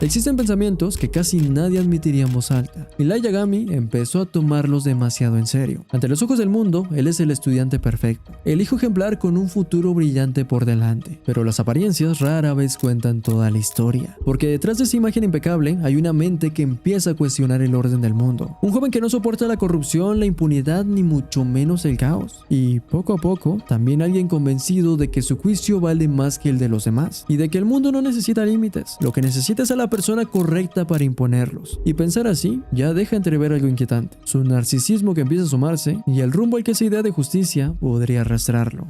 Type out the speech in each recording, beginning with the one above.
Existen pensamientos que casi nadie admitiría en voz alta, y Light Yagami empezó a tomarlos demasiado en serio. Ante los ojos del mundo, él es el estudiante perfecto, el hijo ejemplar con un futuro brillante por delante, pero las apariencias rara vez cuentan toda la historia, porque detrás de esa imagen impecable hay una mente que empieza a cuestionar el orden del mundo, un joven que no soporta la corrupción, la impunidad ni mucho menos el caos, y poco a poco también alguien convencido de que su juicio vale más que el de los demás, y de que el mundo no necesita límites, lo que necesita es a la persona correcta para imponerlos, y pensar así ya deja entrever algo inquietante, su narcisismo que empieza a sumarse y el rumbo al que esa idea de justicia podría arrastrarlo.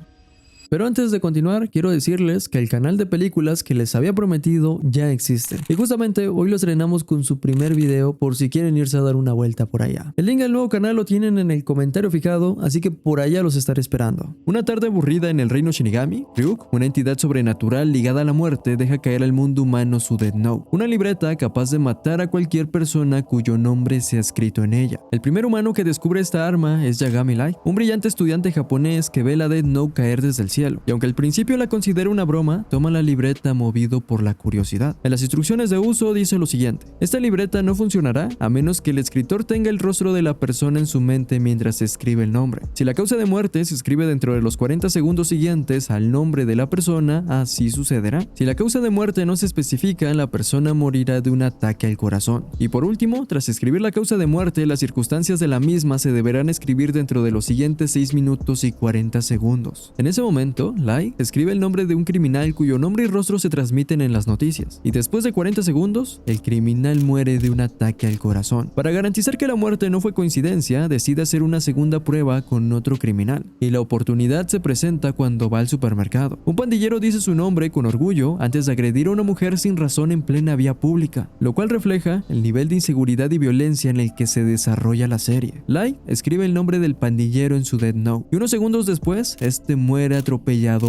Pero antes de continuar, quiero decirles que el canal de películas que les había prometido ya existe. Y justamente hoy lo estrenamos con su primer video por si quieren irse a dar una vuelta por allá. El link al nuevo canal lo tienen en el comentario fijado, así que por allá los estaré esperando. Una tarde aburrida en el reino Shinigami, Ryuk, una entidad sobrenatural ligada a la muerte, deja caer al mundo humano su Death Note, una libreta capaz de matar a cualquier persona cuyo nombre sea escrito en ella. El primer humano que descubre esta arma es Yagami Light, un brillante estudiante japonés que ve la Death Note caer desde el cielo. Y aunque al principio la considera una broma, toma la libreta movido por la curiosidad. En las instrucciones de uso dice lo siguiente: esta libreta no funcionará a menos que el escritor tenga el rostro de la persona en su mente mientras escribe el nombre. Si la causa de muerte se escribe dentro de los 40 segundos siguientes al nombre de la persona, así sucederá. Si la causa de muerte no se especifica, la persona morirá de un ataque al corazón. Y por último, tras escribir la causa de muerte, las circunstancias de la misma se deberán escribir dentro de los siguientes 6 minutos y 40 segundos. En ese momento, Light escribe el nombre de un criminal cuyo nombre y rostro se transmiten en las noticias, y después de 40 segundos, el criminal muere de un ataque al corazón. Para garantizar que la muerte no fue coincidencia, decide hacer una segunda prueba con otro criminal, y la oportunidad se presenta cuando va al supermercado. Un pandillero dice su nombre con orgullo antes de agredir a una mujer sin razón en plena vía pública, lo cual refleja el nivel de inseguridad y violencia en el que se desarrolla la serie. Light escribe el nombre del pandillero en su Death Note, y unos segundos después, este muere atropellado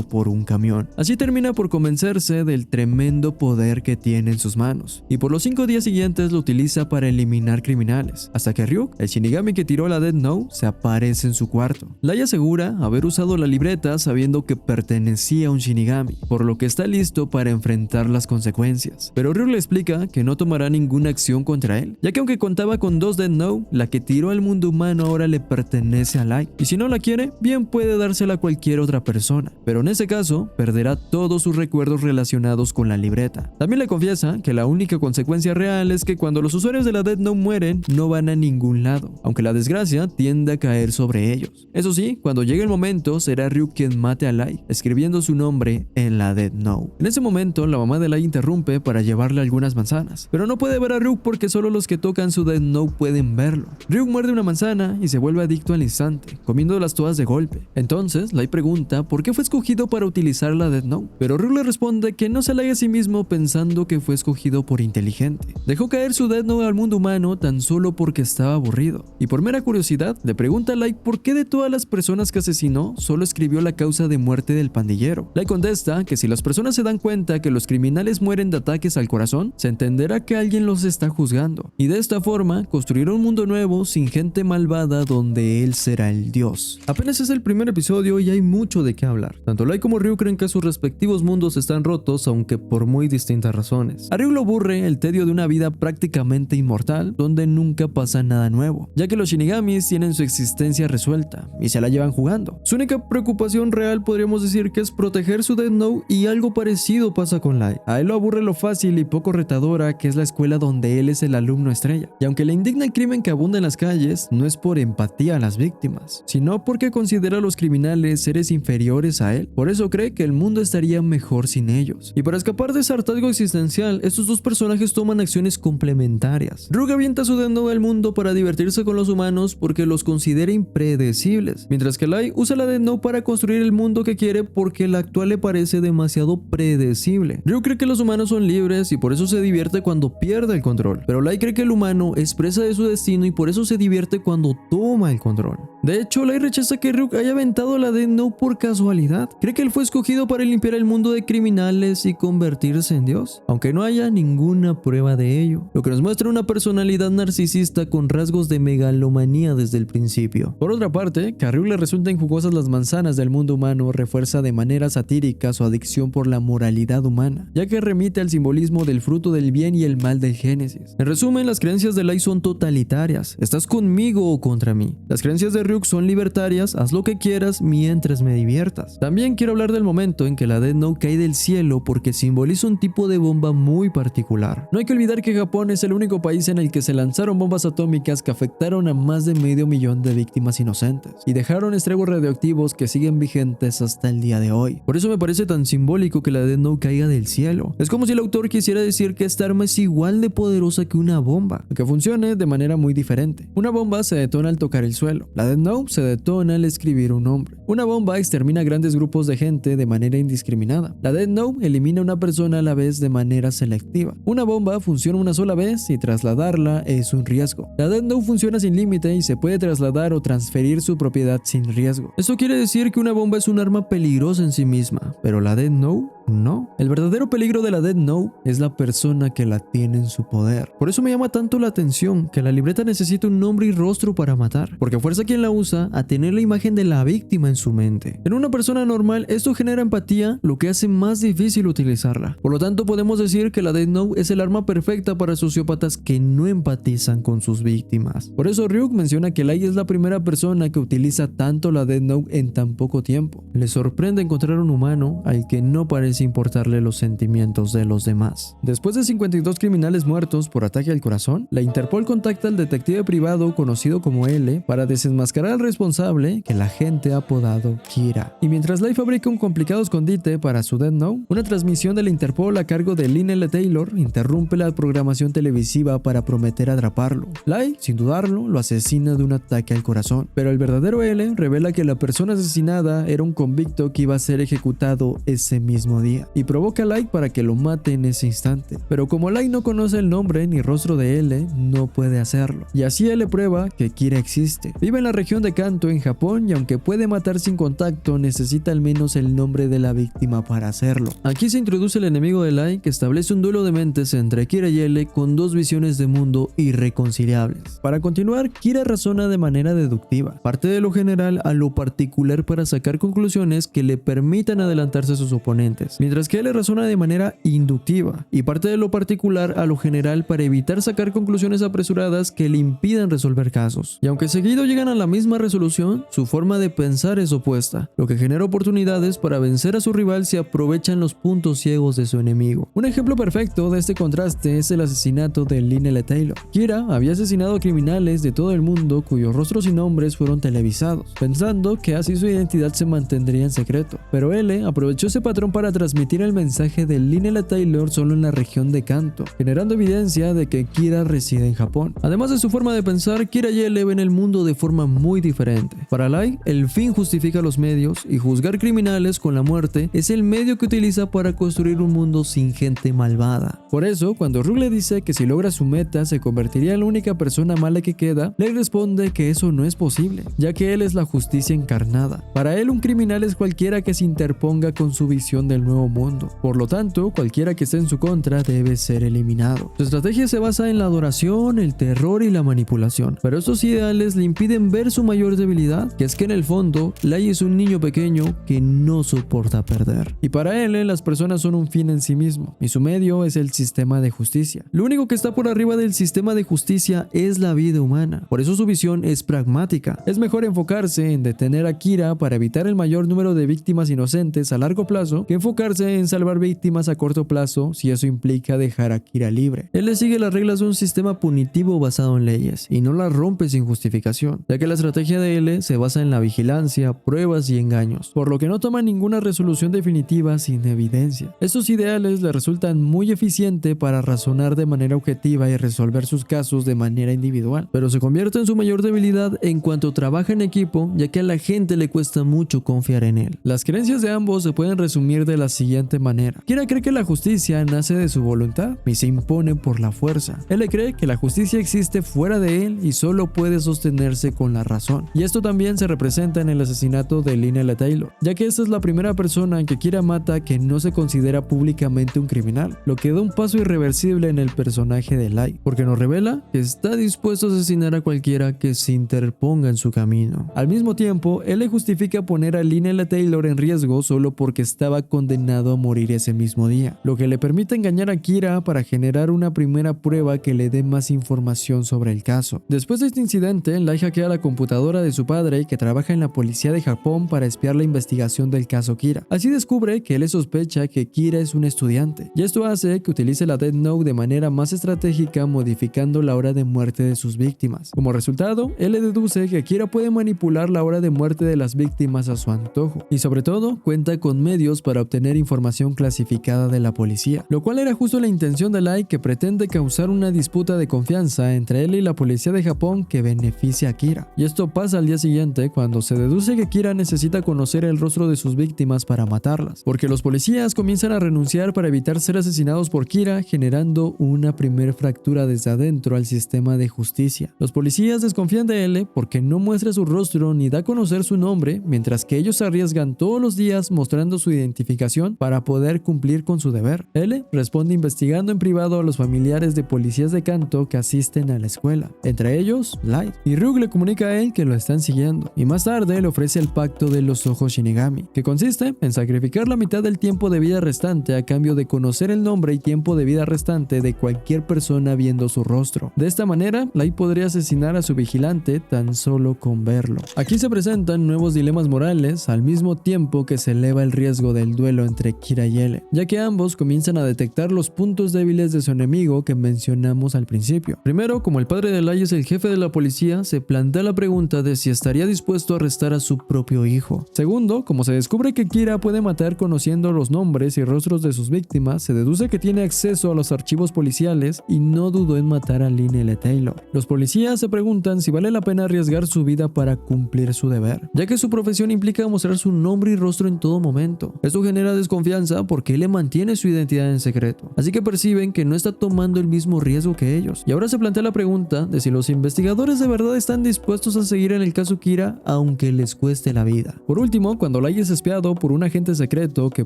por un camión. Así termina por convencerse del tremendo poder que tiene en sus manos, y por los 5 días siguientes lo utiliza para eliminar criminales, hasta que Ryuk, el Shinigami que tiró la Death Note, se aparece en su cuarto. Light asegura haber usado la libreta sabiendo que pertenecía a un Shinigami, por lo que está listo para enfrentar las consecuencias. Pero Ryuk le explica que no tomará ninguna acción contra él, ya que aunque contaba con 2 Death Note, la que tiró al mundo humano ahora le pertenece a Light, y si no la quiere, bien puede dársela a cualquier otra persona. Pero en ese caso, perderá todos sus recuerdos relacionados con la libreta. También le confiesa que la única consecuencia real es que cuando los usuarios de la Death Note mueren, no van a ningún lado, aunque la desgracia tiende a caer sobre ellos. Eso sí, cuando llegue el momento, será Ryuk quien mate a Light, escribiendo su nombre en la Death Note. En ese momento, la mamá de Light interrumpe para llevarle algunas manzanas, pero no puede ver a Ryuk porque solo los que tocan su Death Note pueden verlo. Ryuk muerde una manzana y se vuelve adicto al instante, comiéndolas todas de golpe. Entonces, Light pregunta por qué fue escogido para utilizar la Death Note, pero Ryuk le responde que no se halague a sí mismo pensando que fue escogido por inteligente. Dejó caer su Death Note al mundo humano tan solo porque estaba aburrido, y por mera curiosidad le pregunta a Light por qué de todas las personas que asesinó solo escribió la causa de muerte del pandillero. Light contesta que si las personas se dan cuenta que los criminales mueren de ataques al corazón, se entenderá que alguien los está juzgando, y de esta forma construirá un mundo nuevo sin gente malvada donde él será el dios. Apenas es el primer episodio y hay mucho de qué hablar. Tanto Light como Ryuk creen que sus respectivos mundos están rotos, aunque por muy distintas razones. A Ryuk lo aburre el tedio de una vida prácticamente inmortal, donde nunca pasa nada nuevo, ya que los Shinigamis tienen su existencia resuelta y se la llevan jugando. Su única preocupación real podríamos decir que es proteger su Death Note, y algo parecido pasa con Light. A él lo aburre lo fácil y poco retadora que es la escuela donde él es el alumno estrella, y aunque le indigna el crimen que abunda en las calles, no es por empatía a las víctimas, sino porque considera a los criminales seres inferiores a él. Por eso cree que el mundo estaría mejor sin ellos. Y para escapar de ese hartazgo existencial, estos dos personajes toman acciones complementarias. Ryuk avienta su Death Note al mundo para divertirse con los humanos porque los considera impredecibles, mientras que Light usa la Death Note para construir el mundo que quiere porque el actual le parece demasiado predecible. Ryuk cree que los humanos son libres y por eso se divierte cuando pierde el control, pero Light cree que el humano es presa de su destino y por eso se divierte cuando toma el control. De hecho, Light rechaza que Ryuk haya aventado la Death Note por casualidad. Cree que él fue escogido para limpiar el mundo de criminales y convertirse en Dios, aunque no haya ninguna prueba de ello, lo que nos muestra una personalidad narcisista con rasgos de megalomanía desde el principio. Por otra parte, que a Ryuk le resulten jugosas las manzanas del mundo humano refuerza de manera satírica su adicción por la moralidad humana, ya que remite al simbolismo del fruto del bien y el mal del Génesis. En resumen, las creencias de Light son totalitarias. ¿Estás conmigo o contra mí? Las creencias de Ryuk son libertarias, haz lo que quieras mientras me diviertas. También quiero hablar del momento en que la Death Note cae del cielo porque simboliza un tipo de bomba muy particular. No hay que olvidar que Japón es el único país en el que se lanzaron bombas atómicas que afectaron a más de 500,000 de víctimas inocentes y dejaron estragos radioactivos que siguen vigentes hasta el día de hoy. Por eso me parece tan simbólico que la Death Note caiga del cielo. Es como si el autor quisiera decir que esta arma es igual de poderosa que una bomba, que funcione de manera muy diferente. Una bomba se detona al tocar el suelo. La Death Note se detona al escribir un nombre. Una bomba extermina grandes grupos de gente de manera indiscriminada. La Death Note elimina a una persona a la vez de manera selectiva. Una bomba funciona una sola vez y trasladarla es un riesgo. La Death Note funciona sin límite y se puede trasladar o transferir su propiedad sin riesgo. Esto quiere decir que una bomba es un arma peligrosa en sí misma, pero la Death Note no. El verdadero peligro de la Death Note es la persona que la tiene en su poder. Por eso me llama tanto la atención que la libreta necesita un nombre y rostro para matar, porque fuerza a quien la usa a tener la imagen de la víctima en su mente. En una persona normal esto genera empatía, lo que hace más difícil utilizarla. Por lo tanto podemos decir que la Death Note es el arma perfecta para sociópatas que no empatizan con sus víctimas. Por eso Ryuk menciona que Light es la primera persona que utiliza tanto la Death Note en tan poco tiempo. Le sorprende encontrar un humano al que no parece importarle los sentimientos de los demás. Después de 52 criminales muertos por ataque al corazón, la Interpol contacta al detective privado conocido como L para desenmascarar al responsable, que la gente ha apodado Kira. Y mientras Light fabrica un complicado escondite para su Death Note, una transmisión de la Interpol a cargo de Lynn L. Taylor interrumpe la programación televisiva para prometer atraparlo. Light, sin dudarlo, lo asesina de un ataque al corazón, pero el verdadero L revela que la persona asesinada era un convicto que iba a ser ejecutado ese mismo día y provoca a Light para que lo mate en ese instante. Pero como Light no conoce el nombre ni rostro de L, no puede hacerlo. Y así L prueba que Kira existe. Vive en la región de Kanto, en Japón, y aunque puede matar sin contacto, necesita al menos el nombre de la víctima para hacerlo. Aquí se introduce el enemigo de Light, que establece un duelo de mentes entre Kira y L con dos visiones de mundo irreconciliables. Para continuar, Kira razona de manera deductiva, parte de lo general a lo particular para sacar conclusiones que le permitan adelantarse a sus oponentes, mientras que L razona de manera inductiva y parte de lo particular a lo general para evitar sacar conclusiones apresuradas que le impidan resolver casos. Y aunque seguido llegan a la misma resolución, su forma de pensar es opuesta, lo que genera oportunidades para vencer a su rival si aprovechan los puntos ciegos de su enemigo. Un ejemplo perfecto de este contraste es el asesinato de Lynn L. Taylor. Kira había asesinado a criminales de todo el mundo cuyos rostros y nombres fueron televisados, pensando que así su identidad se mantendría en secreto, pero L aprovechó ese patrón para transmitir el mensaje de Lynn L. Taylor solo en la región de Kanto, generando evidencia de que Kira reside en Japón. Además de su forma de pensar, Kira y L ven el mundo de forma muy diferente. Para Light, el fin justifica los medios y juzgar criminales con la muerte es el medio que utiliza para construir un mundo sin gente malvada. Por eso, cuando Ryuk le dice que si logra su meta se convertiría en la única persona mala que queda, le responde que eso no es posible, ya que él es la justicia encarnada. Para él, un criminal es cualquiera que se interponga con su visión del nuevo mundo. Por lo tanto, cualquiera que esté en su contra debe ser eliminado. Su estrategia se basa en la adoración, el terror y la manipulación, pero estos ideales le impiden ver su mayor debilidad, que es que en el fondo, Light es un niño pequeño que no soporta perder. Y para él, las personas son un fin en sí mismo, y su medio es el sistema de justicia. Lo único que está por arriba del sistema de justicia es la vida humana. Por eso su visión es pragmática. Es mejor enfocarse en detener a Kira para evitar el mayor número de víctimas inocentes a largo plazo que enfocarse en salvar víctimas a corto plazo si eso implica dejar a Kira libre. Él le sigue las reglas de un sistema punitivo basado en leyes y no las rompe sin justificación, ya que la estrategia de L se basa en la vigilancia, pruebas y engaños, por lo que no toma ninguna resolución definitiva sin evidencia. Estos ideales le resultan muy eficientes para razonar de manera objetiva y resolver sus casos de manera individual, pero se convierte en su mayor debilidad en cuanto trabaja en equipo, ya que a la gente le cuesta mucho confiar en él. Las creencias de ambos se pueden resumir de la siguiente manera. Kira cree que la justicia nace de su voluntad y se impone por la fuerza. Él cree que la justicia existe fuera de él y solo puede sostenerse con la razón. Y esto también se representa en el asesinato de Lynelle Taylor, ya que esta es la primera persona que Kira mata que no se considera públicamente un criminal, lo que da un paso irreversible en el personaje de Light, porque nos revela que está dispuesto a asesinar a cualquiera que se interponga en su camino. Al mismo tiempo, él le justifica poner a Lynelle Taylor en riesgo solo porque estaba condenado a morir ese mismo día, lo que le permite engañar a Kira para generar una primera prueba que le dé más información sobre el caso. Después de este incidente, Light hackea la computadora de su padre, que trabaja en la policía de Japón, para espiar la investigación del caso Kira. Así descubre que él sospecha que Kira es un estudiante, y esto hace que utilice la Death Note de manera más estratégica, modificando la hora de muerte de sus víctimas. Como resultado, él le deduce que Kira puede manipular la hora de muerte de las víctimas a su antojo, y sobre todo cuenta con medios para obtener información clasificada de la policía, lo cual era justo la intención de Light, que pretende causar una disputa de confianza entre él y la policía de Japón que beneficia a Kira. Y esto pasa al día siguiente, cuando se deduce que Kira necesita conocer el rostro de sus víctimas para matarlas, porque los policías comienzan a renunciar para evitar ser asesinados por Kira, generando una primer fractura desde adentro al sistema de justicia. Los policías desconfían de él porque no muestra su rostro ni da a conocer su nombre, mientras que ellos se arriesgan todos los días mostrando su identificación para poder cumplir con su deber. Él responde investigando en privado a los familiares de policías de Kanto que asisten a la escuela, entre ellos Light, y Ryuk le comunica a él que lo están siguiendo, y más tarde le ofrece el pacto de los ojos Shinigami, que consiste en sacrificar la mitad del tiempo de vida restante a cambio de conocer el nombre y tiempo de vida restante de cualquier persona viendo su rostro. De esta manera, Light podría asesinar a su vigilante tan solo con verlo. Aquí se presentan nuevos dilemas morales, al mismo tiempo que se eleva el riesgo del duelo entre Kira y L, ya que ambos comienzan a detectar los puntos débiles de su enemigo que mencionamos al principio. Primero, como el padre de Light es el jefe de la policía, se plantea la pregunta de si estaría dispuesto a arrestar a su propio hijo. Segundo, como se descubre que Kira puede matar conociendo los nombres y rostros de sus víctimas, se deduce que tiene acceso a los archivos policiales y no dudó en matar a Lynelle Taylor. Los policías se preguntan si vale la pena arriesgar su vida para cumplir su deber, ya que su profesión implica mostrar su nombre y rostro en todo momento. Esto genera desconfianza porque él le mantiene su identidad en secreto, así que perciben que no está tomando el mismo riesgo que ellos. Y ahora se plantea la pregunta de si los investigadores de verdad están dispuestos a seguir en el caso Kira aunque les cueste la vida. Por último, cuando Light es espiado por un agente secreto que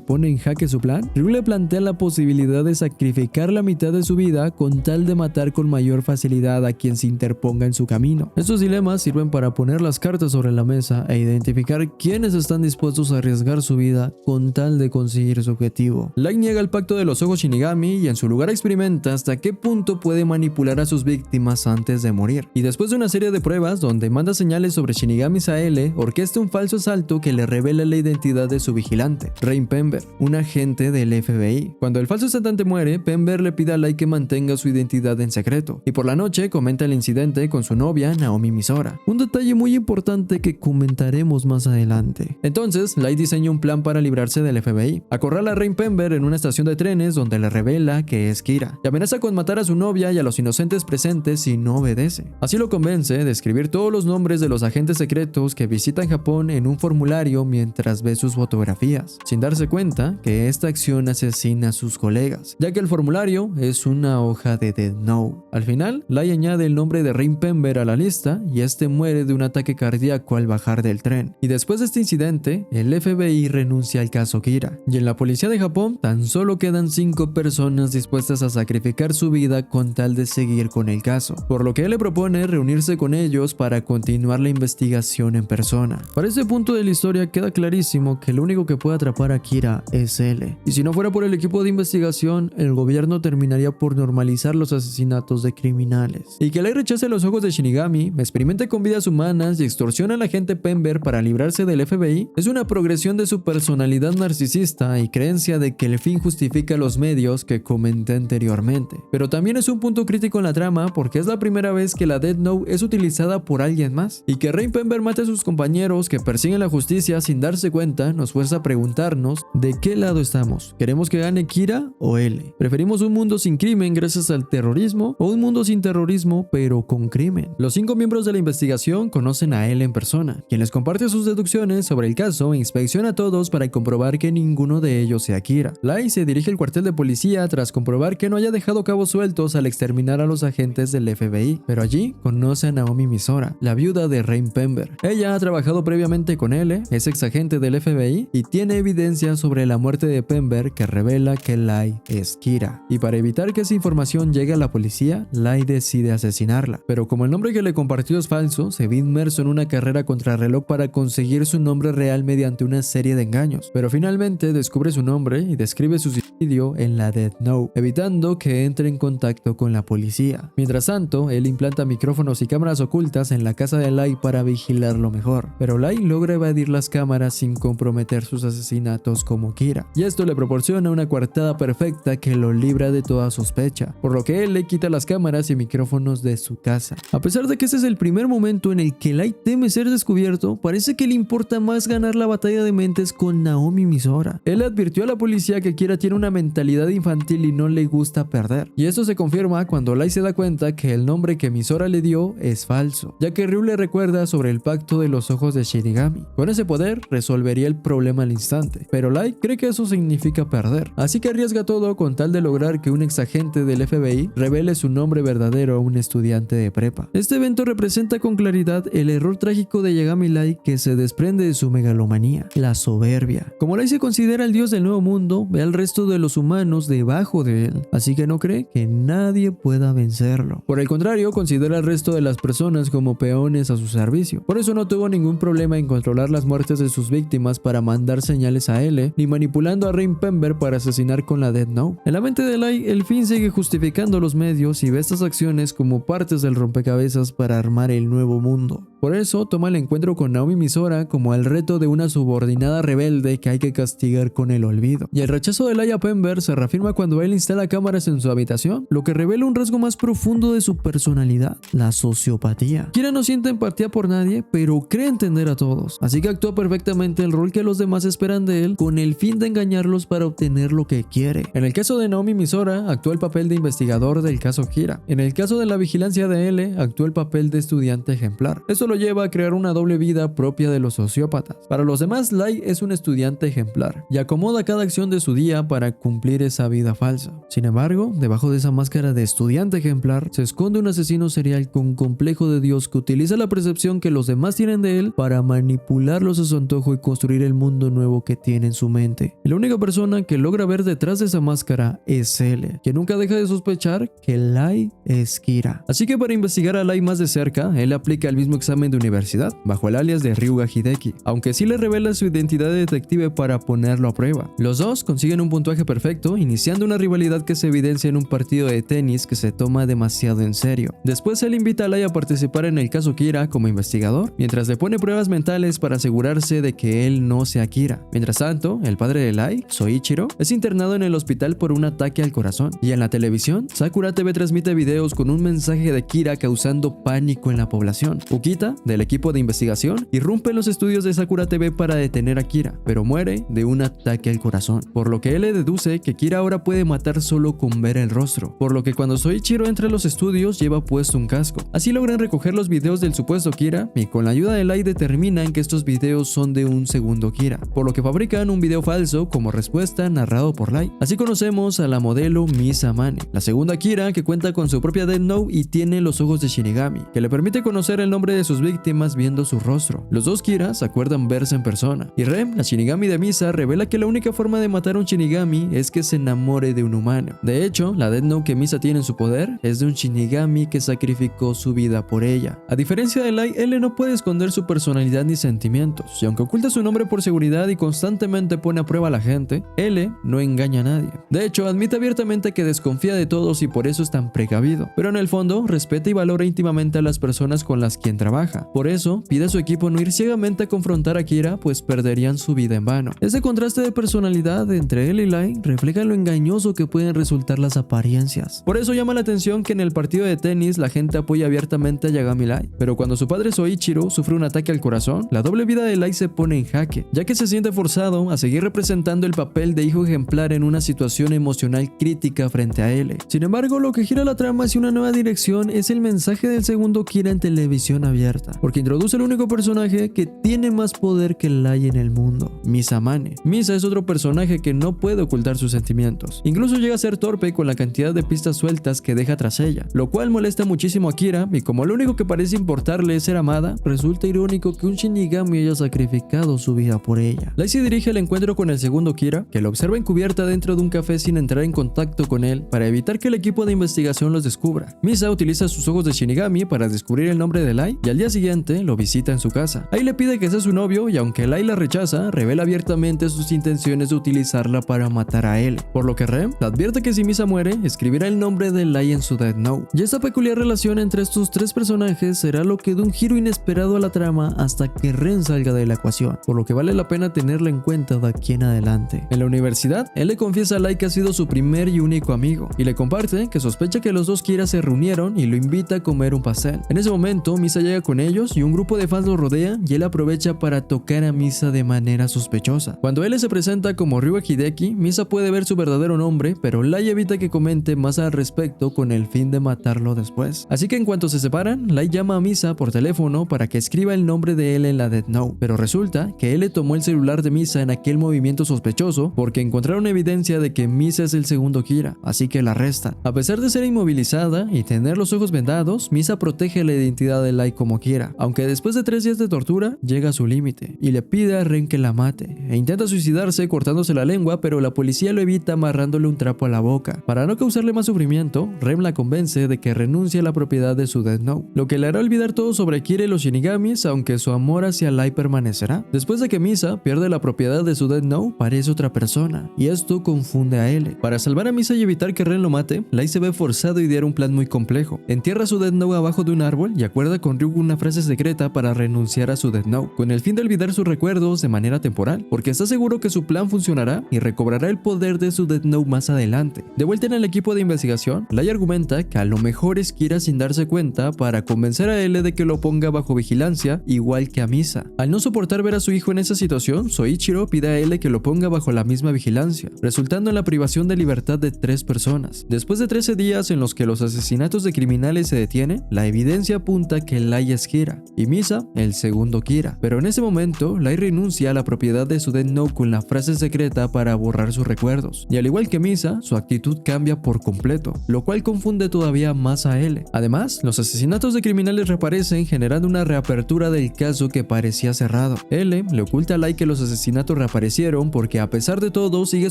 pone en jaque su plan, Ryu le plantea la posibilidad de sacrificar la mitad de su vida con tal de matar con mayor facilidad a quien se interponga en su camino. Estos dilemas sirven para poner las cartas sobre la mesa e identificar quiénes están dispuestos a arriesgar su vida con tal de conseguir su objetivo. Light niega el pacto de los ojos Shinigami y en su lugar experimenta hasta qué punto puede manipular a sus víctimas antes de morir. Y después de una serie de pruebas donde manda señales sobre Shinigamis a L, orquesta un falso asalto que le revela la identidad de su vigilante, Rain Pember, un agente del FBI. Cuando el falso asaltante muere, Pember le pide a Light que mantenga su identidad en secreto, y por la noche comenta el incidente con su novia Naomi Misora, un detalle muy importante que comentaremos más adelante. Entonces, Light diseña un plan para librarse del FBI. Acorrala a Rain Pember en una estación de trenes donde le revela que es Kira, y amenaza con matar a su novia y a los inocentes presentes si no obedece. Así lo convence de escribir todos los nombres de los agentes secretos que visitan Japón en un formulario mientras ve sus fotografías, sin darse cuenta que esta acción asesina a sus colegas, ya que el formulario es una hoja de Death Note. Al final, Light añade el nombre de Rain Pember a la lista y este muere de un ataque cardíaco al bajar del tren. Y después de este incidente, el FBI renuncia al caso Kira, y en la policía de Japón tan solo quedan 5 personas dispuestas a sacrificar su vida con tal de seguir con el caso, por lo que él le propone reunirse con ellos para continuar la investigación en persona. Para este punto de la historia queda clarísimo que el único que puede atrapar a Kira es él, y si no fuera por el equipo de investigación, el gobierno terminaría por normalizar los asesinatos de criminales. Y que Light rechace los ojos de Shinigami, experimente con vidas humanas y extorsiona al agente Pember para librarse del FBI, es una progresión de su personalidad narcisista y creencia de que el fin justifica los medios que comenté anteriormente. Pero también es un punto crítico en la trama porque es la primera vez que la Death Note es utilizada por alguien más, y que Rain Pember mate a sus compañeros que persiguen la justicia sin darse cuenta nos fuerza a preguntarnos de qué lado estamos. ¿Queremos que gane Kira o L? ¿Preferimos un mundo sin crimen gracias al terrorismo o un mundo sin terrorismo pero con crimen? Los 5 miembros de la investigación conocen a L en persona, quien les comparte sus deducciones sobre el caso e inspecciona a todos para comprobar que ninguno ninguno de ellos sea Kira. Light se dirige al cuartel de policía tras comprobar que no haya dejado cabos sueltos al exterminar a los agentes del FBI, pero allí conoce a Naomi Misora, la viuda de Rain Pember. Ella ha trabajado previamente con él, es ex agente del FBI y tiene evidencia sobre la muerte de Pember que revela que Light es Kira. Y para evitar que esa información llegue a la policía, Light decide asesinarla. Pero como el nombre que le compartió es falso, se ve inmerso en una carrera contrarreloj para conseguir su nombre real mediante una serie de engaños. Pero finalmente descubre su nombre y describe su suicidio en la Death Note, evitando que entre en contacto con la policía. Mientras tanto, él implanta micrófonos y cámaras ocultas en la casa de Light para vigilarlo mejor. Pero Light logra evadir las cámaras sin comprometer sus asesinatos como Kira. Y esto le proporciona una coartada perfecta que lo libra de toda sospecha, por lo que él le quita las cámaras y micrófonos de su casa. A pesar de que este es el primer momento en el que Light teme ser descubierto, parece que le importa más ganar la batalla de mentes con Naomi Misora. Él advirtió a la policía que Kira tiene una mentalidad infantil y no le gusta perder. Y esto se confirma cuando Light se da cuenta que el nombre que Misora le dio es falso, ya que Ryu le recuerda sobre el pacto de los ojos de Shinigami. Con ese poder resolvería el problema al instante, pero Light cree que eso significa perder, así que arriesga todo con tal de lograr que un ex agente del FBI revele su nombre verdadero a un estudiante de prepa. Este evento representa con claridad el error trágico de Yagami Light que se desprende de su megalomanía, la soberbia. Como Light se considera el dios del nuevo mundo, ve al resto de los humanos debajo de él, así que no cree que nadie pueda vencerlo. Por el contrario, considera al resto de las personas como peones a su servicio. Por eso no tuvo ningún problema en controlar las muertes de sus víctimas para mandar señales a L, ni manipulando a Rain Pember para asesinar con la Death Note. En la mente de Light, el fin sigue justificando los medios y ve estas acciones como partes del rompecabezas para armar el nuevo mundo. Por eso toma el encuentro con Naomi Misora como el reto de una subordinada rebelde que hay que castigar con el olvido. Y el rechazo de Light a Pember se reafirma cuando él instala cámaras en su habitación, lo que revela un rasgo más profundo de su personalidad, la sociopatía. Kira no siente empatía por nadie, pero cree entender a todos, así que actúa perfectamente el rol que los demás esperan de él con el fin de engañarlos para obtener lo que quiere. En el caso de Naomi Misora, actuó el papel de investigador del caso Kira. En el caso de la vigilancia de L, actuó el papel de estudiante ejemplar. Esto lo lleva a crear una doble vida propia de los sociópatas. Para los demás, Light es un estudiante ejemplar y acomoda cada acción de su día para cumplir esa vida falsa. Sin embargo, debajo de esa máscara de estudiante ejemplar se esconde un asesino serial con complejo de Dios que utiliza la percepción que los demás tienen de él para manipularlos a su antojo y construir el mundo nuevo que tiene en su mente. Y la única persona que logra ver detrás de esa máscara es él, que nunca deja de sospechar que Light es Kira. Así que para investigar a Light más de cerca, él aplica el mismo examen de universidad, bajo el alias de Ryuga Hideki, aunque sí le revela su identidad de detective para ponerlo a prueba. Los dos consiguen un puntaje perfecto, iniciando una rivalidad que se evidencia en un partido de tenis que se toma demasiado en serio. Después él invita a Light a participar en el caso Kira como investigador, mientras le pone pruebas mentales para asegurarse de que él no sea Kira. Mientras tanto, el padre de Light, Soichiro, es internado en el hospital por un ataque al corazón. Y en la televisión, Sakura TV transmite videos con un mensaje de Kira causando pánico en la población. Ukita, del equipo de investigación, irrumpe en los estudios de Sakura TV para detener a Kira, pero muere de un ataque al corazón, por lo que él le deduce que Kira ahora puede matar solo con ver el rostro, por lo que cuando Soichiro entra a los estudios lleva puesto un casco. Así logran recoger los videos del supuesto Kira y con la ayuda de Light determinan que estos videos son de un segundo Kira, por lo que fabrican un video falso como respuesta narrado por Light. Así conocemos a la modelo Misa Mane, la segunda Kira que cuenta con su propia Death Note y tiene los ojos de Shinigami, que le permite conocer el nombre de sus víctimas viendo su rostro. Los dos Kiras acuerdan verse en persona, y Rem, la Shinigami de Misa, revela que la única forma de matar a un Shinigami es que se enamore de un humano. De hecho, la Death Note que Misa tiene en su poder es de un Shinigami que sacrificó su vida por ella. A diferencia de Light, L no puede esconder su personalidad ni sentimientos, y aunque oculta su nombre por seguridad y constantemente pone a prueba a la gente, L no engaña a nadie. De hecho, admite abiertamente que desconfía de todos y por eso es tan precavido, pero en el fondo respeta y valora íntimamente a las personas con las quien trabaja. Por eso, pide a su equipo no ir ciegamente a confrontar a Kira, pues perderían su vida en vano. Ese contraste de personalidad entre él y Light refleja lo engañoso que pueden resultar las apariencias. Por eso llama la atención que en el partido de tenis la gente apoya abiertamente a Yagami Light, pero cuando su padre Soichiro sufre un ataque al corazón, la doble vida de Light se pone en jaque, ya que se siente forzado a seguir representando el papel de hijo ejemplar en una situación emocional crítica frente a él. Sin embargo, lo que gira la trama hacia una nueva dirección es el mensaje del segundo Kira en televisión abierta. abierta, porque introduce el único personaje que tiene más poder que Lai en el mundo, Misa Mane. Misa es otro personaje que no puede ocultar sus sentimientos, incluso llega a ser torpe con la cantidad de pistas sueltas que deja tras ella, lo cual molesta muchísimo a Kira, y como lo único que parece importarle es ser amada, resulta irónico que un Shinigami haya sacrificado su vida por ella. Lai se dirige al encuentro con el segundo Kira, que lo observa encubierta dentro de un café sin entrar en contacto con él para evitar que el equipo de investigación los descubra. Misa utiliza sus ojos de Shinigami para descubrir el nombre de Lai y al día siguiente lo visita en su casa. Ahí le pide que sea su novio y aunque Lai la rechaza, revela abiertamente sus intenciones de utilizarla para matar a él, por lo que Rem advierte que si Misa muere, escribirá el nombre de Lai en su Death Note. Y esta peculiar relación entre estos tres personajes será lo que da un giro inesperado a la trama hasta que Ren salga de la ecuación, por lo que vale la pena tenerla en cuenta de aquí en adelante. En la universidad, él le confiesa a Lai que ha sido su primer y único amigo, y le comparte que sospecha que los dos Kira se reunieron y lo invita a comer un pastel. En ese momento, Misa llega con ellos y un grupo de fans lo rodea y él aprovecha para tocar a Misa de manera sospechosa. Cuando él se presenta como Ryuga Hideki, Misa puede ver su verdadero nombre, pero Lai evita que comente más al respecto con el fin de matarlo después. Así que en cuanto se separan, Lai llama a Misa por teléfono para que escriba el nombre de él en la Death Note, pero resulta que él le tomó el celular de Misa en aquel movimiento sospechoso porque encontraron evidencia de que Misa es el segundo Kira, así que la arrestan. A pesar de ser inmovilizada y tener los ojos vendados, Misa protege la identidad de Lai como quiera, aunque después de 3 días de tortura llega a su límite y le pide a Ren que la mate e intenta suicidarse cortándose la lengua, pero la policía lo evita amarrándole un trapo a la boca. Para no causarle más sufrimiento, Ren la convence de que renuncie a la propiedad de su Death Note, lo que le hará olvidar todo sobre Kira y los Shinigamis, aunque su amor hacia Lai permanecerá. Después de que Misa pierde la propiedad de su Death Note, parece otra persona, y esto confunde a L. Para salvar a Misa y evitar que Ren lo mate, Lai se ve forzado a idear un plan muy complejo. Entierra su Death Note abajo de un árbol y acuerda con Ryuga una frase secreta para renunciar a su Death Note, con el fin de olvidar sus recuerdos de manera temporal, porque está seguro que su plan funcionará y recobrará el poder de su Death Note más adelante. De vuelta en el equipo de investigación, Lai argumenta que a lo mejor es Kira sin darse cuenta para convencer a L de que lo ponga bajo vigilancia, igual que a Misa. Al no soportar ver a su hijo en esa situación, Soichiro pide a L que lo ponga bajo la misma vigilancia, resultando en la privación de libertad de 3 personas. Después de 13 días en los que los asesinatos de criminales se detienen, la evidencia apunta que Lai es Kira y Misa el segundo Kira, pero en ese momento Lai renuncia a la propiedad de su Death Note con la frase secreta para borrar sus recuerdos, y al igual que Misa, su actitud cambia por completo, lo cual confunde todavía más a L. Además, los asesinatos de criminales reaparecen generando una reapertura del caso que parecía cerrado. L le oculta a Lai que los asesinatos reaparecieron porque a pesar de todo sigue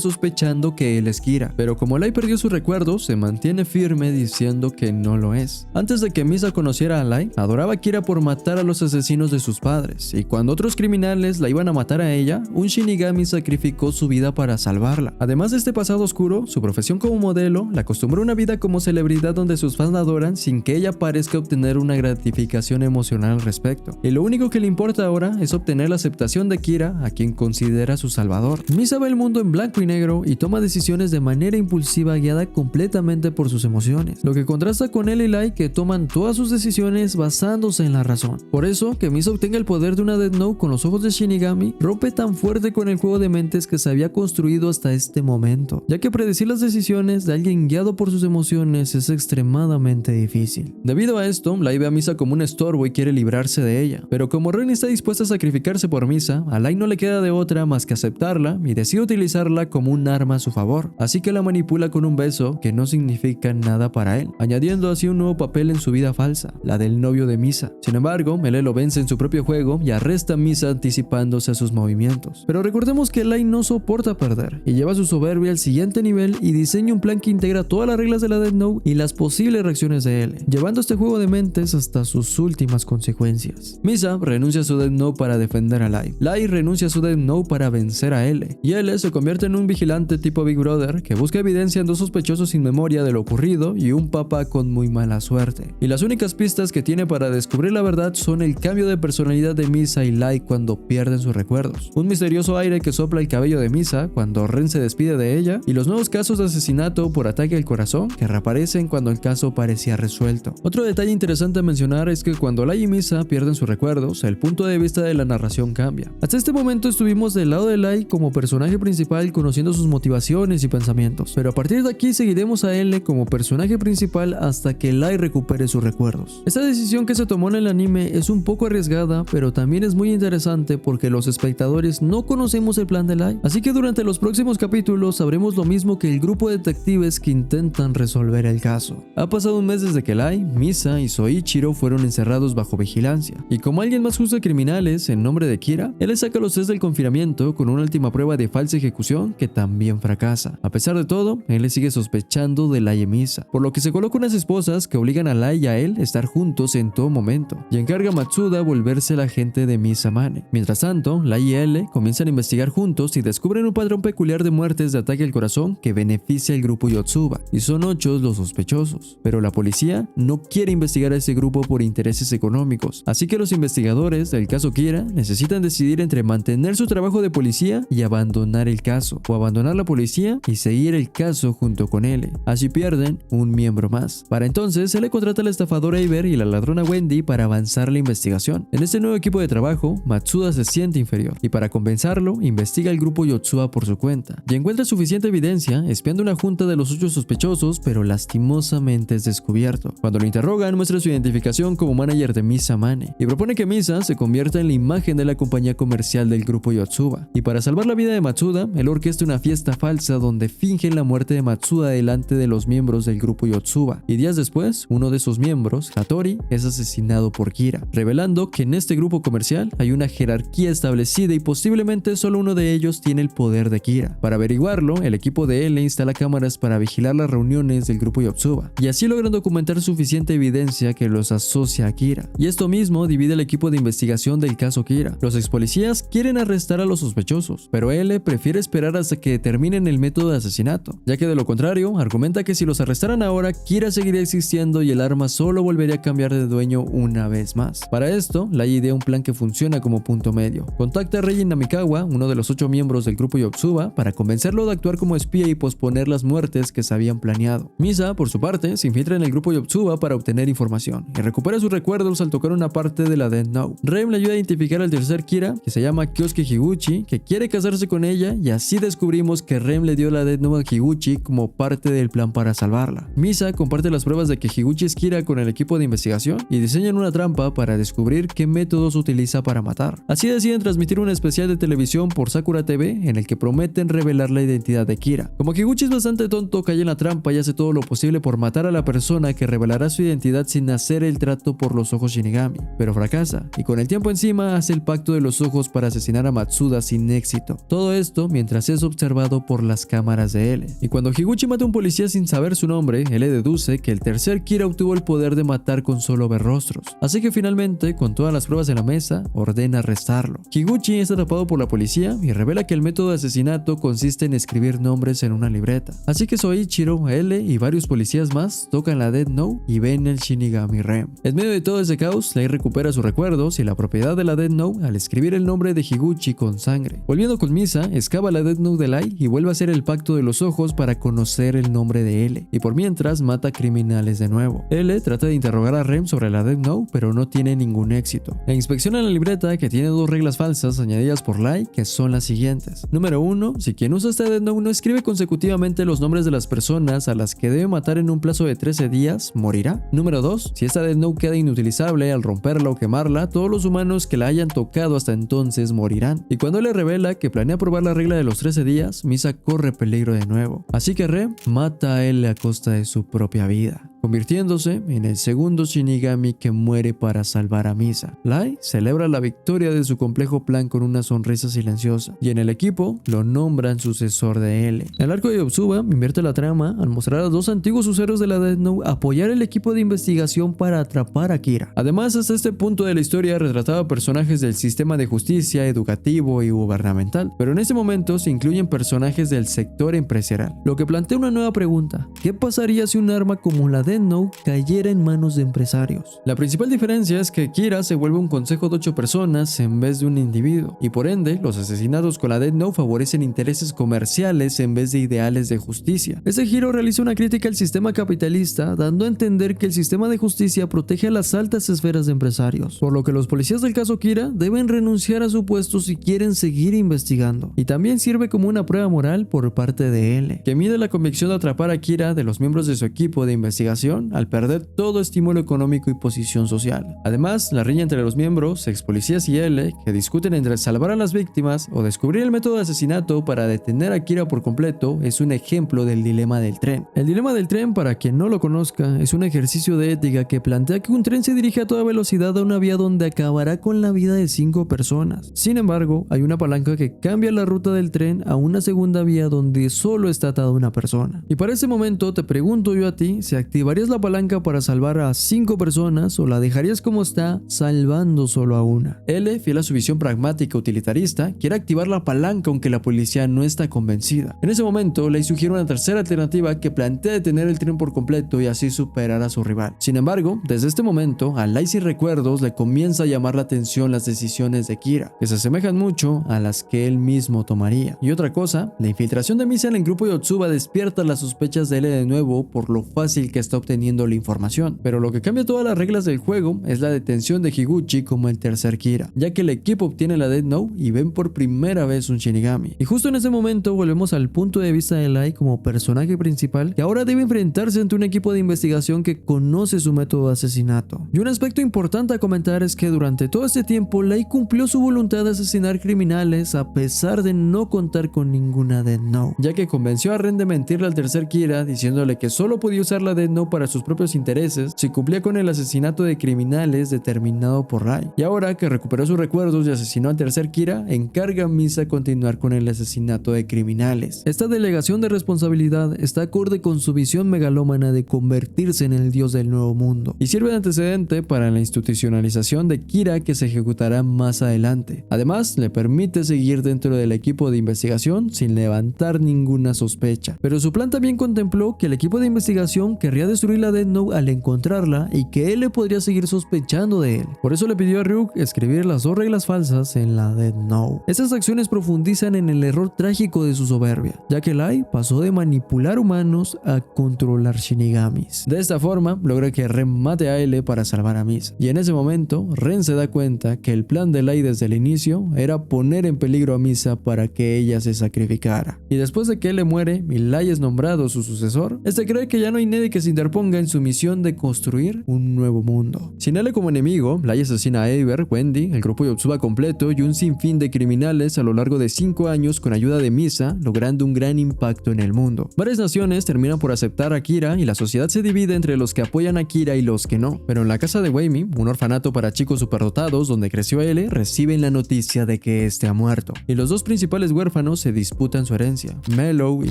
sospechando que él es Kira, pero como Lai perdió sus recuerdos, se mantiene firme diciendo que no lo es. Antes de que Misa conociera a Lai, adoraba a Kira por matar a los asesinos de sus padres, y cuando otros criminales la iban a matar a ella, un Shinigami sacrificó su vida para salvarla. Además de este pasado oscuro, su profesión como modelo la acostumbró a una vida como celebridad donde sus fans la adoran sin que ella parezca obtener una gratificación emocional al respecto. Y lo único que le importa ahora es obtener la aceptación de Kira, a quien considera su salvador. Misa ve el mundo en blanco y negro y toma decisiones de manera impulsiva guiada completamente por sus emociones, lo que contrasta con él y Lai, que toman todas sus decisiones basándose en la razón. Por eso, que Misa obtenga el poder de una Death Note con los ojos de Shinigami rompe tan fuerte con el juego de mentes que se había construido hasta este momento, ya que predecir las decisiones de alguien guiado por sus emociones es extremadamente difícil. Debido a esto, Lai ve a Misa como un estorbo y quiere librarse de ella, pero como Ren está dispuesta a sacrificarse por Misa, a Lai no le queda de otra más que aceptarla y decide utilizarla como un arma a su favor, así que la manipula con un beso que no significa nada para él, añadiendo así un nuevo papel en su vida falsa, la del novio de Misa. Sin embargo, él lo vence en su propio juego y arresta a Misa anticipándose a sus movimientos. Pero recordemos que Lai no soporta perder y lleva su soberbia al siguiente nivel y diseña un plan que integra todas las reglas de la Death Note y las posibles reacciones de él, llevando este juego de mentes hasta sus últimas consecuencias. Misa renuncia a su Death Note para defender a Lai. Lai renuncia a su Death Note para vencer a L. Y L se convierte en un vigilante tipo Big Brother que busca evidencia en 2 sospechosos sin memoria de lo ocurrido y un papa con muy mala suerte. Y las únicas pistas que tiene para descubrir la verdad son el cambio de personalidad de Misa y Lai cuando pierden sus recuerdos, un misterioso aire que sopla el cabello de Misa cuando Ren se despide de ella, y los nuevos casos de asesinato por ataque al corazón que reaparecen cuando el caso parecía resuelto. Otro detalle interesante a mencionar es que cuando Lai y Misa pierden sus recuerdos, el punto de vista de la narración cambia. Hasta este momento estuvimos del lado de Lai como personaje principal conociendo sus motivaciones y pensamientos, pero a partir de aquí seguiremos a L como personaje principal hasta que Lai recupere sus recuerdos. Esta decisión que se tomó en en el anime es un poco arriesgada, pero también es muy interesante porque los espectadores no conocemos el plan de Light. Así que durante los próximos capítulos sabremos lo mismo que el grupo de detectives que intentan resolver el caso. Ha pasado un mes desde que Light, Misa y Soichiro fueron encerrados bajo vigilancia, y como alguien más juzga criminales en nombre de Kira, él le saca a los tres del confinamiento con una última prueba de falsa ejecución que también fracasa. A pesar de todo, él le sigue sospechando de Light y Misa, por lo que se coloca unas esposas que obligan a Light y a él a estar juntos en todo momento, y encarga a Matsuda volverse el agente de Misa Mane. Mientras tanto, Light y L comienzan a investigar juntos y descubren un patrón peculiar de muertes de ataque al corazón que beneficia al grupo Yotsuba, y son 8 los sospechosos. Pero la policía no quiere investigar a ese grupo por intereses económicos, así que los investigadores del caso Kira necesitan decidir entre mantener su trabajo de policía y abandonar el caso, o abandonar la policía y seguir el caso junto con L. Así pierden un miembro más. Para entonces, L contrata a la estafadora Iber y la ladrona Wendy para avanzar la investigación. En este nuevo equipo de trabajo, Matsuda se siente inferior, y para compensarlo, investiga el grupo Yotsuba por su cuenta, y encuentra suficiente evidencia espiando una junta de los 8 sospechosos, pero lastimosamente es descubierto. Cuando lo interrogan, muestra su identificación como manager de Misa Mane, y propone que Misa se convierta en la imagen de la compañía comercial del grupo Yotsuba. Y para salvar la vida de Matsuda, él orquesta una fiesta falsa donde fingen la muerte de Matsuda delante de los miembros del grupo Yotsuba, y días después, uno de sus miembros, Hattori, es asesinado por Kira, revelando que en este grupo comercial hay una jerarquía establecida y posiblemente solo uno de ellos tiene el poder de Kira. Para averiguarlo, el equipo de L instala cámaras para vigilar las reuniones del grupo Yotsuba, y así logran documentar suficiente evidencia que los asocia a Kira. Y esto mismo divide el equipo de investigación del caso Kira. Los ex policías quieren arrestar a los sospechosos, pero L prefiere esperar hasta que determinen el método de asesinato, ya que de lo contrario, argumenta que si los arrestaran ahora, Kira seguiría existiendo y el arma solo volvería a cambiar de dueño una vez más. Para esto, Light idea un plan que funciona como punto medio. Contacta a Reiji Namikawa, uno de los 8 miembros del grupo Yotsuba, para convencerlo de actuar como espía y posponer las muertes que se habían planeado. Misa, por su parte, se infiltra en el grupo Yotsuba para obtener información y recupera sus recuerdos al tocar una parte de la Death Note. Rem le ayuda a identificar al tercer Kira, que se llama Kyosuke Higuchi, que quiere casarse con ella, y así descubrimos que Rem le dio la Death Note a Higuchi como parte del plan para salvarla. Misa comparte las pruebas de que Higuchi es Kira con el equipo de investigación y diseñan una trampa para descubrir qué métodos utiliza para matar. Así deciden transmitir un especial de televisión por Sakura TV en el que prometen revelar la identidad de Kira. Como Higuchi es bastante tonto, cae en la trampa y hace todo lo posible por matar a la persona que revelará su identidad sin hacer el trato por los ojos Shinigami, pero fracasa, y con el tiempo encima hace el pacto de los ojos para asesinar a Matsuda sin éxito. Todo esto mientras es observado por las cámaras de L. Y cuando Higuchi mata a un policía sin saber su nombre, L deduce que el tercer Kira obtuvo el poder de matar con solo ver rostros. Así que finalmente, con todas las pruebas en la mesa, ordena arrestarlo. Higuchi es atrapado por la policía y revela que el método de asesinato consiste en escribir nombres en una libreta. Así que Soichiro, L y varios policías más tocan la Death Note y ven el Shinigami Rem. En medio de todo ese caos, Light recupera sus recuerdos y la propiedad de la Death Note al escribir el nombre de Higuchi con sangre. Volviendo con Misa, excava la Death Note de Light y vuelve a hacer el pacto de los ojos para conocer el nombre de L, y por mientras mata criminales de nuevo. L trata de interrogar a Rem sobre la Death Note, pero no tiene ningún éxito. La inspecciona la libreta, que tiene 2 reglas falsas añadidas por Light, que son las siguientes. Número 1, si quien usa esta Death Note no escribe consecutivamente los nombres de las personas a las que debe matar en un plazo de 13 días, morirá. Número 2, si esta Death Note queda inutilizable al romperla o quemarla, todos los humanos que la hayan tocado hasta entonces morirán. Y cuando le revela que planea probar la regla de los 13 días, Misa corre peligro de nuevo. Así que Rem mata a él a costa de su propia vida, convirtiéndose en el segundo Shinigami que muere para salvar a Misa. Light celebra la victoria de su complejo plan con una sonrisa silenciosa, y en el equipo lo nombran sucesor de L. El arco de Yotsuba invierte la trama al mostrar a 2 antiguos usuarios de la Death Note apoyar el equipo de investigación para atrapar a Kira. Además, hasta este punto de la historia retrataba personajes del sistema de justicia, educativo y gubernamental, pero en este momento se incluyen personajes del sector empresarial, lo que plantea una nueva pregunta: ¿qué pasaría si un arma como la Death Note cayera en manos de empresarios? La principal diferencia es que Kira se vuelve un consejo de 8 personas en vez de un individuo, y por ende, los asesinatos con la Death Note favorecen intereses comerciales en vez de ideales de justicia. Este giro realiza una crítica al sistema capitalista, dando a entender que el sistema de justicia protege a las altas esferas de empresarios, por lo que los policías del caso Kira deben renunciar a su puesto si quieren seguir investigando. Y también sirve como una prueba moral por parte de L, que mide la convicción de atrapar a Kira de los miembros de su equipo de investigación desesperación al perder todo estímulo económico y posición social. Además, la riña entre los miembros, ex policías y L, que discuten entre salvar a las víctimas o descubrir el método de asesinato para detener a Kira por completo, es un ejemplo del dilema del tren. El dilema del tren, para quien no lo conozca, es un ejercicio de ética que plantea que un tren se dirige a toda velocidad a una vía donde acabará con la vida de 5 personas. Sin embargo, hay una palanca que cambia la ruta del tren a una segunda vía donde solo está atada una persona. Y para ese momento te pregunto yo a ti si activarías la palanca para salvar a 5 personas o la dejarías como está, salvando solo a una. L, fiel a su visión pragmática utilitarista, quiere activar la palanca aunque la policía no está convencida. En ese momento, Lei sugiere una tercera alternativa que plantea detener el tren por completo y así superar a su rival. Sin embargo, desde este momento, a Lei sin recuerdos le comienza a llamar la atención las decisiones de Kira, que se asemejan mucho a las que él mismo tomaría. Y otra cosa, la infiltración de Misa en el grupo Yotsuba despierta las sospechas de L de nuevo por lo fácil que está obteniendo la información. Pero lo que cambia todas las reglas del juego es la detención de Higuchi como el tercer Kira, ya que el equipo obtiene la Death Note y ven por primera vez un Shinigami. Y justo en ese momento volvemos al punto de vista de Lei como personaje principal, que ahora debe enfrentarse ante un equipo de investigación que conoce su método de asesinato. Y un aspecto importante a comentar es que durante todo este tiempo Lei cumplió su voluntad de asesinar criminales a pesar de no contar con ninguna Death Note, ya que convenció a Ren de mentirle al tercer Kira diciéndole que solo podía usar la Death Note para sus propios intereses si cumplía con el asesinato de criminales determinado por Lei. Y ahora que recuperó sus recuerdos y asesinó al tercer Kira, encarga a Misa a continuar con el asesinato de criminales. Esta delegación de responsabilidad está acorde con su visión megalómana de convertirse en el dios del nuevo mundo y sirve de antecedente para la institucionalización de Kira que se ejecutará más adelante. Además, le permite seguir dentro del equipo de investigación sin levantar ninguna sospecha. Pero su plan también contempló que el equipo de investigación querría destruir la Death Note al encontrarla y que él le podría seguir sospechando de él. Por eso le pidió a Ryuk escribir las 2 reglas falsas en la Death Note. Estas acciones profundizan en el error trágico de su soberbia, ya que Lei pasó de manipular humanos a controlar Shinigamis. De esta forma, logra que Ren mate a L para salvar a Misa. Y en ese momento, Ren se da cuenta que el plan de Lei desde el inicio era poner en peligro a Misa para que ella se sacrificara. Y después de que L muere y Lei es nombrado su sucesor, este cree que ya no hay nadie que se interponga en su misión de construir un nuevo mundo. Sin L como enemigo, Lei asesina a Eiber, Wendy, el grupo Yotsuba completo y un sinfín de criminales a lo largo de 5 años con ayuda de Misa, logrando un gran impacto en el mundo. Varias naciones terminan por aceptar a Kira y la sociedad se divide entre los que apoyan a Kira y los que no. Pero en la casa de Weimi, un orfanato para chicos superdotados donde creció L, reciben la noticia de que este ha muerto. Y los 2 principales huérfanos se disputan su herencia, Mellow y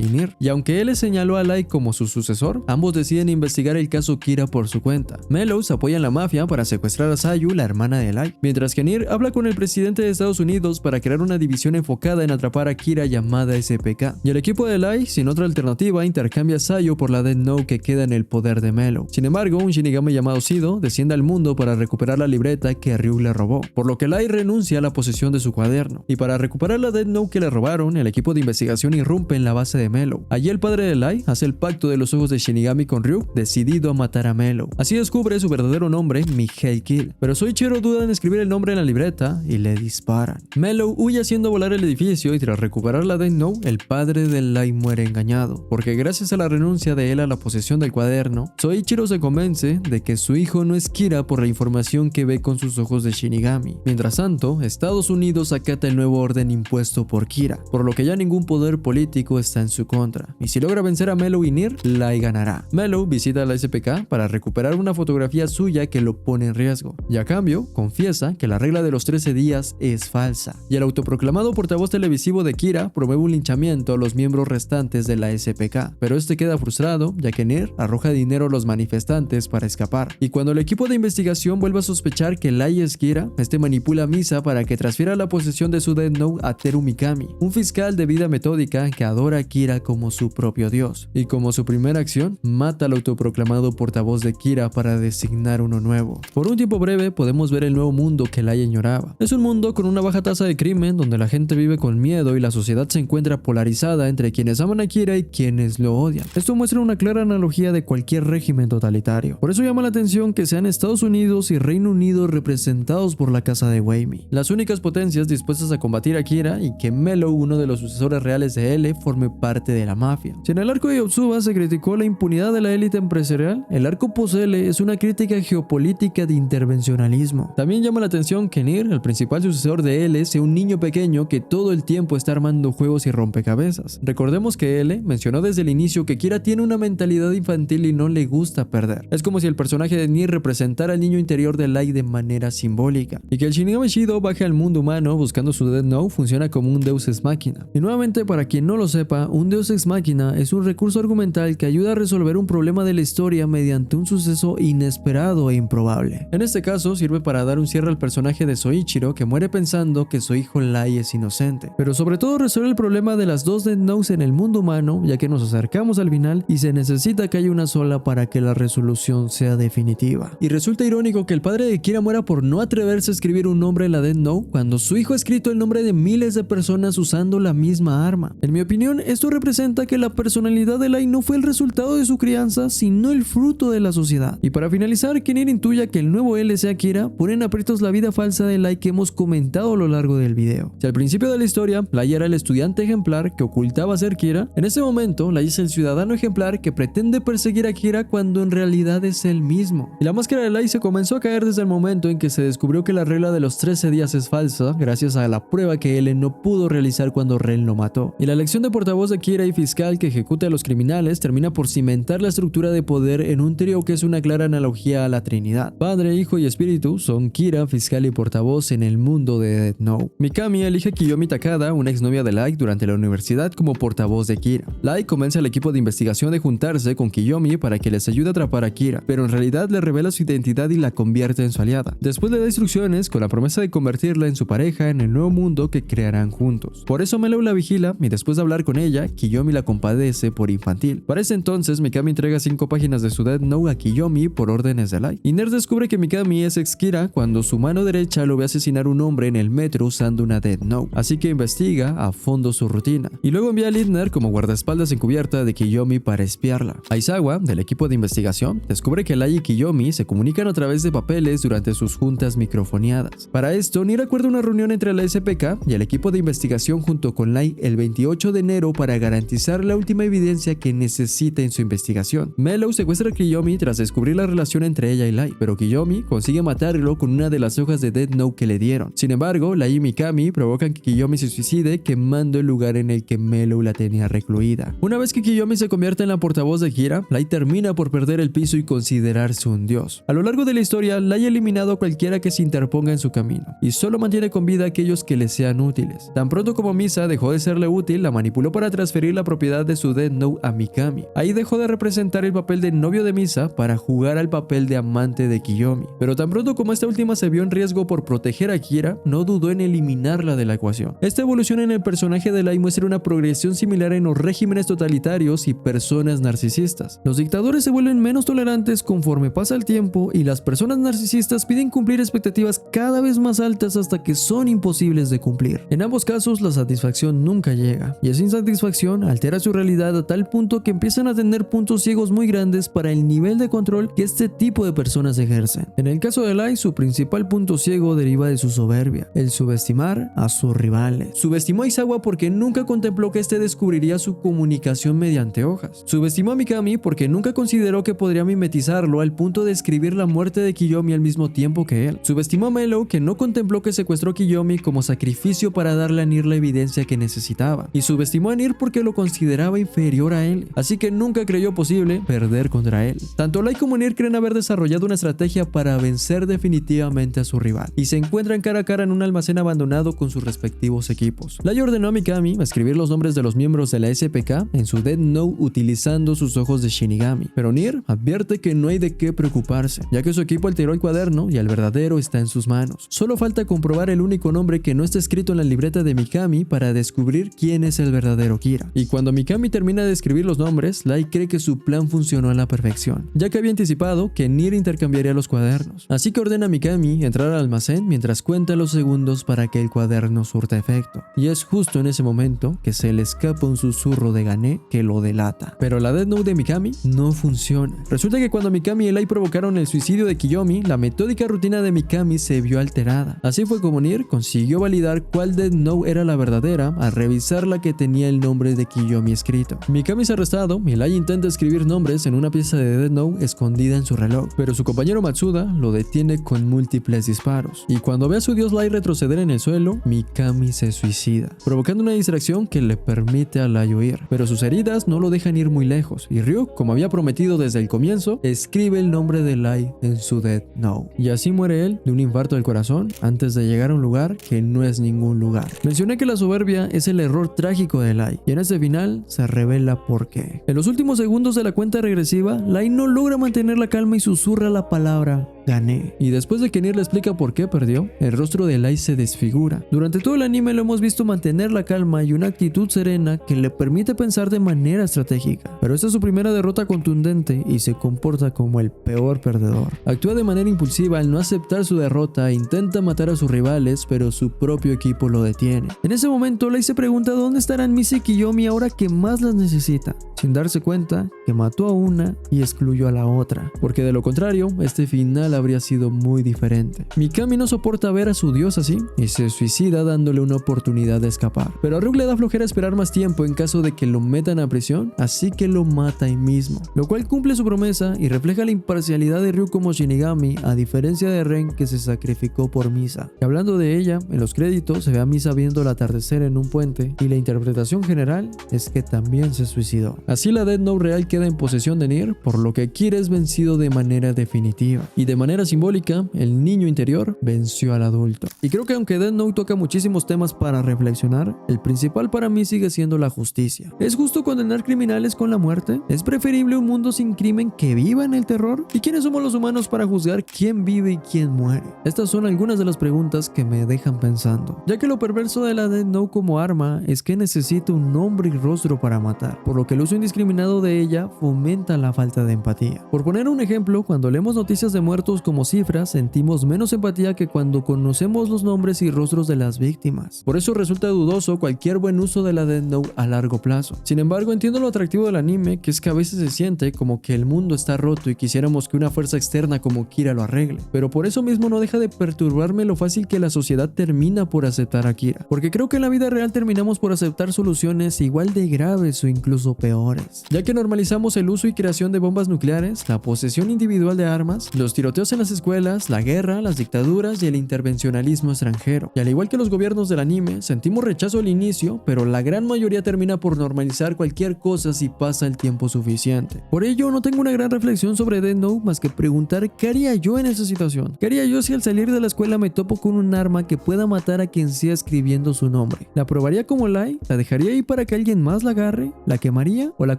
Nir. Y aunque L señaló a Lei como su sucesor, ambos deciden investigar el caso Kira por su cuenta. Mellow se apoya en la mafia para secuestrar a Sayu, la hermana de Lei, mientras que Nir habla con el presidente de Estados Unidos para crear una división enfocada en atrapar a Kira llamada SPK. Y el equipo de Lei, sin otra alternativa, intercambia a Sayu por la Death Note que queda en el poder de Mellow. Sin embargo, un Shinigami llamado Sido desciende al mundo para recuperar la libreta que Ryuk le robó, por lo que Lei renuncia a la posesión de su cuaderno. Y para recuperar la Death Note que le robaron, el equipo de investigación irrumpe en la base de Mellow. Allí el padre de Lei hace el pacto de los ojos de Shinigami con Ryuk, decidido a matar a Mellow. Así descubre su verdadero nombre, Mihei Kill. Pero Soichiro duda en escribir el nombre en la libreta y le disparan. Mellow huye haciendo volar el edificio y tras recuperar la Death Note, el padre de Lei muere engañado, porque gracias a la renuncia de él a la posesión del cuaderno, Soichiro se convence de que su hijo no es Kira por la información que ve con sus ojos de Shinigami. Mientras tanto, Estados Unidos acata el nuevo orden impuesto por Kira, por lo que ya ningún poder político está en su contra. Y si logra vencer a Mellow y Nir, Lei ganará. Mellow visita a la SPK para recuperar una fotografía suya que lo pone en riesgo, y a cambio, confiesa que la regla de los 13 días es falsa. Y el autoproclamado portavoz televisivo de Kira promueve un linchamiento a los miembros restantes de la SPK, pero este queda frustrado, ya que Nir arroja dinero a los manifestantes para escapar. Y cuando el equipo de investigación vuelve a sospechar que Lei es Kira, este manipula a Misa para que transfiera la posesión de su Death Note a Teru Mikami, un fiscal de vida metódica que adora a Kira como su propio dios. Y como su primera acción, mata al autoproclamado portavoz de Kira para designar uno nuevo. Por un tiempo breve podemos ver el nuevo mundo que Lei añoraba. Es un mundo con una baja tasa de crimen donde la gente vive con miedo y la sociedad se encuentra polarizada entre quienes aman a Kira y quienes lo odian. Esto muestra una clara analogía de cualquier régimen totalitario. Por eso llama la atención que sean Estados Unidos y Reino Unido representados por la casa de Weimi, las únicas potencias dispuestas a combatir a Kira, y que Mellow, uno de los sucesores reales de L, forme parte de la mafia. Si en el arco de Yotsuba se criticó la impunidad de la élite élite empresarial, el arco Posele es una crítica geopolítica de intervencionalismo. También llama la atención que Nier, el principal sucesor de L, sea un niño pequeño que todo el tiempo está armando juegos y rompecabezas. Recordemos que L mencionó desde el inicio que Kira tiene una mentalidad infantil y no le gusta perder. Es como si el personaje de Nier representara al niño interior de Light de manera simbólica. Y que el Shinigami Shido baje al mundo humano buscando su Death Note funciona como un Deus Ex Machina. Y nuevamente, para quien no lo sepa, un Deus Ex Machina es un recurso argumental que ayuda a resolver un problema de la historia mediante un suceso inesperado e improbable. En este caso, sirve para dar un cierre al personaje de Soichiro, que muere pensando que su hijo Light es inocente. Pero sobre todo resuelve el problema de las dos Death Notes en el mundo humano, ya que nos acercamos al final y se necesita que haya una sola para que la resolución sea definitiva. Y resulta irónico que el padre de Kira muera por no atreverse a escribir un nombre en la Death Note cuando su hijo ha escrito el nombre de miles de personas usando la misma arma. En mi opinión, esto representa que la personalidad de Light no fue el resultado de su crianza, sino el fruto de la sociedad. Y para finalizar, que Nier intuya que el nuevo L sea Kira, pone en aprietos la vida falsa de Light que hemos comentado a lo largo del video. Si al principio de la historia, Light era el estudiante ejemplar que ocultaba ser Kira, en este momento Light es el ciudadano ejemplar que pretende perseguir a Kira cuando en realidad es él mismo. Y la máscara de Light se comenzó a caer desde el momento en que se descubrió que la regla de los 13 días es falsa, gracias a la prueba que L no pudo realizar cuando Ren lo mató. Y la elección de portavoz de Kira y fiscal que ejecuta a los criminales termina por cimentar la estructura de poder en un trío que es una clara analogía a la Trinidad. Padre, Hijo y Espíritu son Kira, fiscal y portavoz en el mundo de Death Note. Mikami elige a Kiyomi Takada, una exnovia de Light durante la universidad, como portavoz de Kira. Light convence al equipo de investigación de juntarse con Kiyomi para que les ayude a atrapar a Kira, pero en realidad le revela su identidad y la convierte en su aliada. Después le da instrucciones con la promesa de convertirla en su pareja en el nuevo mundo que crearán juntos. Por eso Melou la vigila y después de hablar con ella, Kiyomi la compadece por infantil. Para ese entonces, Mikami entrega 5 páginas de su Death Note a Kiyomi por órdenes de Light. Y Nier descubre que Mikami es ex Kira cuando su mano derecha lo ve asesinar a un hombre en el metro usando una Death Note. Así que investiga a fondo su rutina. Y luego envía a Lindner como guardaespaldas encubierta de Kiyomi para espiarla. Aizawa, del equipo de investigación, descubre que Light y Kiyomi se comunican a través de papeles durante sus juntas microfoneadas. Para esto, Nier acuerda una reunión entre la SPK y el equipo de investigación junto con Light el 28 de enero para garantizar la última evidencia que necesita en su investigación. Melou secuestra a Kiyomi tras descubrir la relación entre ella y Light, pero Kiyomi consigue matarlo con una de las hojas de Death Note que le dieron. Sin embargo, Light y Mikami provocan que Kiyomi se suicide quemando el lugar en el que Melou la tenía recluida. Una vez que Kiyomi se convierte en la portavoz de Kira, Light termina por perder el piso y considerarse un dios. A lo largo de la historia, Light ha eliminado a cualquiera que se interponga en su camino, y solo mantiene con vida a aquellos que le sean útiles. Tan pronto como Misa dejó de serle útil, la manipuló para transferir la propiedad de su Death Note a Mikami. Ahí dejó de representar el papel de novio de Misa para jugar al papel de amante de Kiyomi. Pero tan pronto como esta última se vio en riesgo por proteger a Kira, no dudó en eliminarla de la ecuación. Esta evolución en el personaje de Light muestra una progresión similar en los regímenes totalitarios y personas narcisistas. Los dictadores se vuelven menos tolerantes conforme pasa el tiempo y las personas narcisistas piden cumplir expectativas cada vez más altas hasta que son imposibles de cumplir. En ambos casos, la satisfacción nunca llega, y esa insatisfacción altera su realidad a tal punto que empiezan a tener puntos ciegos muy grandes para el nivel de control que este tipo de personas ejercen. En el caso de Light, su principal punto ciego deriva de su soberbia, el subestimar a sus rivales. Subestimó a Aizawa porque nunca contempló que este descubriría su comunicación mediante hojas. Subestimó a Mikami porque nunca consideró que podría mimetizarlo al punto de escribir la muerte de Kiyomi al mismo tiempo que él. Subestimó a Melou que no contempló que secuestró a Kiyomi como sacrificio para darle a Nier la evidencia que necesitaba. Y subestimó a Nier porque lo consideraba inferior a él. Así que nunca creyó posible perder contra él. Tanto Light como Nier creen haber desarrollado una estrategia para vencer definitivamente a su rival. Y se encuentran cara a cara en un almacén abandonado con sus respectivos equipos. Light ordenó a Mikami a escribir los nombres de los miembros de la SPK en su Death Note utilizando sus ojos de Shinigami. Pero Nier advierte que no hay de qué preocuparse, ya que su equipo alteró el cuaderno y el verdadero está en sus manos. Solo falta comprobar el único nombre que no está escrito en la libreta de Mikami para descubrir quién es el verdadero Kira. Y cuando Mikami termina de escribir los nombres, Light cree que su plan funcionó a la perfección, ya que había anticipado que Nier intercambiaría los cuadernos. Así que ordena a Mikami entrar al almacén mientras cuenta los segundos para que el cuaderno surta efecto. Y es justo en ese momento que se le escapa un susurro de Gané que lo delata. Pero la Death Note de Mikami no funciona. Resulta que cuando Mikami y Light provocaron el suicidio de Kiyomi, la metódica rutina de Mikami se vio alterada. Así fue como Nier consiguió validar cuál Death Note era la verdadera al revisar la que tenía el nombre de Kiyomi escrito. Mikami es arrestado y Light intenta escribir nombres nombres en una pieza de Death Note escondida en su reloj, pero su compañero Matsuda lo detiene con múltiples disparos. Y cuando ve a su dios Light retroceder en el suelo, Mikami se suicida, provocando una distracción que le permite a Light huir. Pero sus heridas no lo dejan ir muy lejos, y Ryuk, como había prometido desde el comienzo, escribe el nombre de Light en su Death Note. Y así muere él de un infarto del corazón antes de llegar a un lugar que no es ningún lugar. Mencioné que la soberbia es el error trágico de Light, y en este final se revela por qué. En los últimos segundos de la cuenta regresiva, Light no logra mantener la calma y susurra la palabra gané. Y después de que Nier le explica por qué perdió, el rostro de Light se desfigura. Durante todo el anime lo hemos visto mantener la calma y una actitud serena que le permite pensar de manera estratégica. Pero esta es su primera derrota contundente y se comporta como el peor perdedor. Actúa de manera impulsiva al no aceptar su derrota e intenta matar a sus rivales, pero su propio equipo lo detiene. En ese momento, Light se pregunta dónde estarán Misa y Kiyomi ahora que más las necesita, sin darse cuenta que mató a una y excluyó a la otra, porque de lo contrario, este final habría sido muy diferente. Mikami no soporta ver a su dios así y se suicida dándole una oportunidad de escapar. Pero a Ryuk le da flojera esperar más tiempo en caso de que lo metan a prisión, así que lo mata ahí mismo, lo cual cumple su promesa y refleja la imparcialidad de Ryuk como Shinigami, a diferencia de Ren, que se sacrificó por Misa. Y hablando de ella, en los créditos se ve a Misa viendo el atardecer en un puente y la interpretación general es que también se suicidó. Así la Death Note real queda en posesión de Nier, por lo que Kira es vencido de manera definitiva. Y de manera simbólica, el niño interior venció al adulto. Y creo que aunque Death Note toca muchísimos temas para reflexionar, el principal para mí sigue siendo la justicia. ¿Es justo condenar criminales con la muerte? ¿Es preferible un mundo sin crimen que viva en el terror? ¿Y quiénes somos los humanos para juzgar quién vive y quién muere? Estas son algunas de las preguntas que me dejan pensando, ya que lo perverso de la Death Note como arma es que necesita un nombre y rostro para matar, por lo que el uso indiscriminado de ella fomenta la falta de empatía. Por poner un ejemplo, cuando leemos noticias de muertos como cifras, sentimos menos empatía que cuando conocemos los nombres y rostros de las víctimas. Por eso resulta dudoso cualquier buen uso de la Death Note a largo plazo. Sin embargo, entiendo lo atractivo del anime, que es que a veces se siente como que el mundo está roto y quisiéramos que una fuerza externa como Kira lo arregle. Pero por eso mismo no deja de perturbarme lo fácil que la sociedad termina por aceptar a Kira, porque creo que en la vida real terminamos por aceptar soluciones igual de graves o incluso peores, ya que normalizamos el uso y creación de bombas nucleares, la posesión individual de armas, los tiroteos en las escuelas, la guerra, las dictaduras y el intervencionalismo extranjero. Y al igual que los gobiernos del anime, sentimos rechazo al inicio, pero la gran mayoría termina por normalizar cualquier cosa si pasa el tiempo suficiente. Por ello, no tengo una gran reflexión sobre Death Note más que preguntar qué haría yo en esa situación. ¿Qué haría yo si al salir de la escuela me topo con un arma que pueda matar a quien sea escribiendo su nombre? ¿La probaría como Light? ¿La dejaría ahí para que alguien más la agarre? ¿La quemaría? ¿O la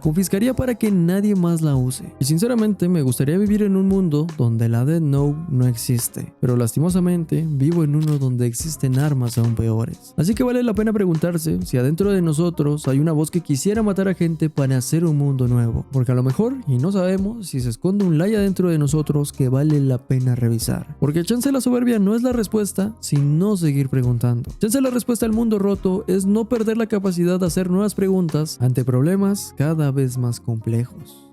confiscaría para que nadie más la use? Y sinceramente me gustaría vivir en un mundo donde la Death Note no existe, pero lastimosamente vivo en uno donde existen armas aún peores. Así que vale la pena preguntarse si adentro de nosotros hay una voz que quisiera matar a gente para hacer un mundo nuevo, porque a lo mejor, y no sabemos, si se esconde un Light adentro de nosotros que vale la pena revisar, porque chance la soberbia no es la respuesta, sino seguir preguntando. Chance la respuesta al mundo roto es no perder la capacidad de hacer nuevas preguntas ante problemas cada vez más complejos.